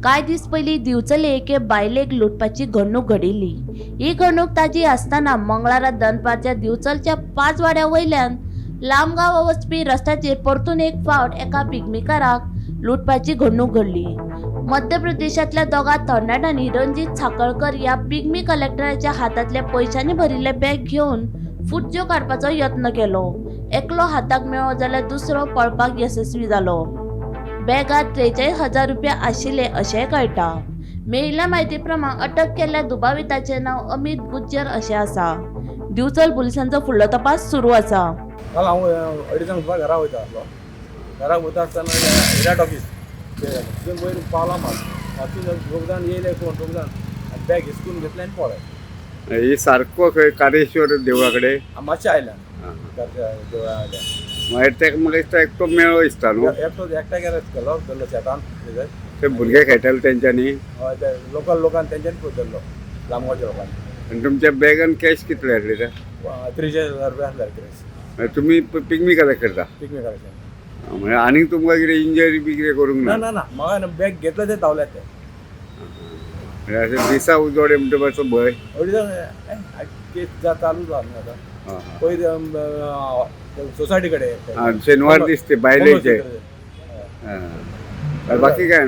कांय दीस पयलीं दिवचले एके बायलेक लुटपाची घडणूक घडिल्ली। ही घडणूक ताजी आसतना मंगळारा दनपारच्या दिवचलच्या 5 वाड्या वयल्यान लांबगांव वचपी रस्त्याचेर परतून एक फावट एका पिकनिकाराक लुटपाची घडणूक घडली। मध्य प्रदेशातल्या दोगा तरणाट्यांनी रणजीत साखळकर ह्या पिग्मी कलेक्टराच्या हातांतले पयशांनी भरिल्ले बॅग घेवन फुटज्यो काडपाचो यत्न केलो। एकलो हाताक मेळ्ळो जाल्यार दुसरो पळपाक यशस्वी जालो। बॅगात 43,000 रुपया आशिल्ले अशेंय कळटा। मेळिल्ल्या म्हायती प्रमाण अटक केल्ल्या दुबाविताचें नांव अमित गुज्जर अशें आसा। दिवचल पुलिसांचो फुडलो तपास सुरू आसा। काल हांव अडेजांक सुमार घरा वयता आसलो। घराक वता आसतना हिरा टॉकीज थंय वयर पावला मातून दोग जाण येयले कोण दोग जाण बॅग हिसकून घेतले आनी पळय ही सारको खंय कारेश्वर देवळा कडेन मातशें आयल्यान देवळा आयल्यान मागीर तेका म्हाका दिसता एकटो मेळ्ळो दिसता न्हू एकट्या गॅरेज केलो धरलो शेतान ते भुरगे खेळटाले तेंच्यांनी लोकान तेंच्यांनी धरलो लांबगांवच्या लोकांनी। आनी तुमच्या बॅगान कॅश कितले आसले ते 43,000 रुपया आसले कॅश तुमी पिकमी कलेक्ट करता पिकनिक करायचे म्हणजे आनीक तुमकां कितें इंजरी बी कितें करूंक ना ना ना ना म्हाका बॅग घेतलो ते धांवल्यात ते म्हणजे अशें दिसा उजवाडे म्हणटा मातसो भंय अडेजांक केस चालू जालो आतां पयर सोसायटी कडेन शेनवार दिसते बायलेचे बाकी काय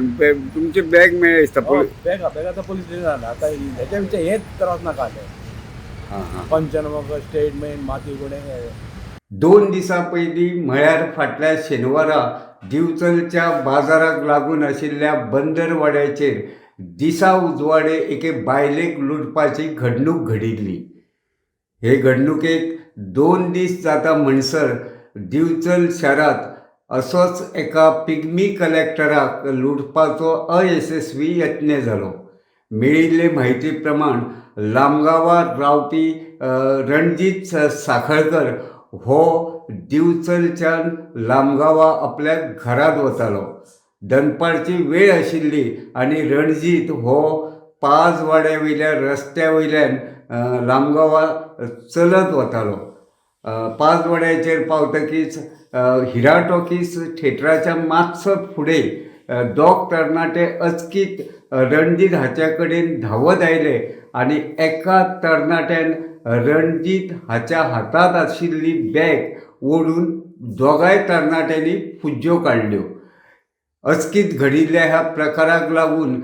तुमचे बॅग मेळ्ळे दिसता बॅग आतां पोलीस स्टेशन आतां हेच्या विशय हेच त्रास नाका आले पंचनामा स्टेटमेंट माती गुणे 2 दिसां पयलीं म्हळ्यार फाटल्या शेनवारा दिवचलच्या बाजाराक लागून आशिल्ल्या बंदर वाड्याचेर दिसा उजवाडे एके बायलेक लुटपाची घडणूक घडिल्ली। हे घडणुकेक 2 दीस जाता म्हणसर दिवचल शारांत असोच एका पिग्मी कलेक्टराक लुटपाचो अयशस्वी यत्न जालो। मेळिल्ले म्हायती प्रमाण लांबगांवां रावपी रणजीत साखळकर हो दिवचलच्यान लांबगांवां आपल्या घरांत वतालो। दनपारची वेळ आशिल्ली आनी रणजीत हो 5 वाड्या वयल्या रस्त्या वयल्यान लांबगांवां चलत वतालो। 5 वाड्याचेर पावतकीच हिरा टॉकीज थिएटराच्या मातसो फुडें दोग तरणाटे अचकीत रणजीत हाच्या कडेन धांवत आयले आनी एका तरणाट्यान रणजीत हाच्या हातांत आशिल्ली बॅग ओडून दोगांय तरणाट्यांनी फुज्ज्यो काडल्यो। अचकीत घडिल्ल्या ह्या प्रकाराक लागून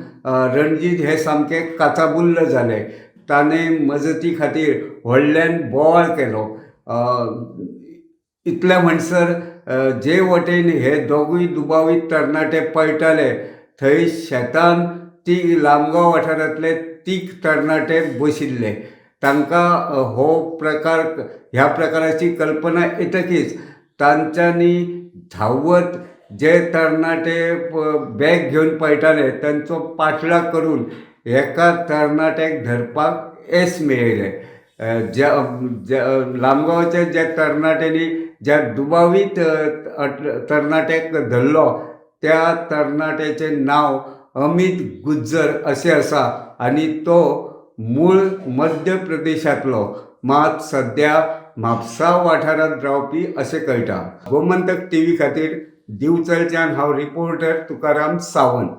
रणजीत हे सामकें काचाबुल्ल जाले। ताणें मजती खातीर व्हडल्यान बोवाळ केलो। इतल्या म्हणसर जे वटेन हे दोगूय दुबावीत तरणाटे पळटाले थंय शेतान ती लांबगांव वाठारांतले 3 तरणाटे बशिल्ले। तांकां ह्या प्रकाराची कल्पना येतकीच तांच्यांनी धांवत जे तरणाटे बॅग घेवन पळटाले तांचो पाठलाग करून एका तरणाट्याक धरपाक येस मेळयलें। लांबगांवच्या ज्या तरणाट्यांनी ज्या दुबावीत तरणाट्याक धरलो त्या तरणाट्याचें नांव अमित गुज्जर अशें आसा आनी तो मूळ मध्य प्रदेशांतलो मात सद्या म्हापसा वाठारांत रावपी अशें कळटा। गोमंतक TV खातीर दिवचलच्यान हांव रिपोर्टर तुकाराम सावंत।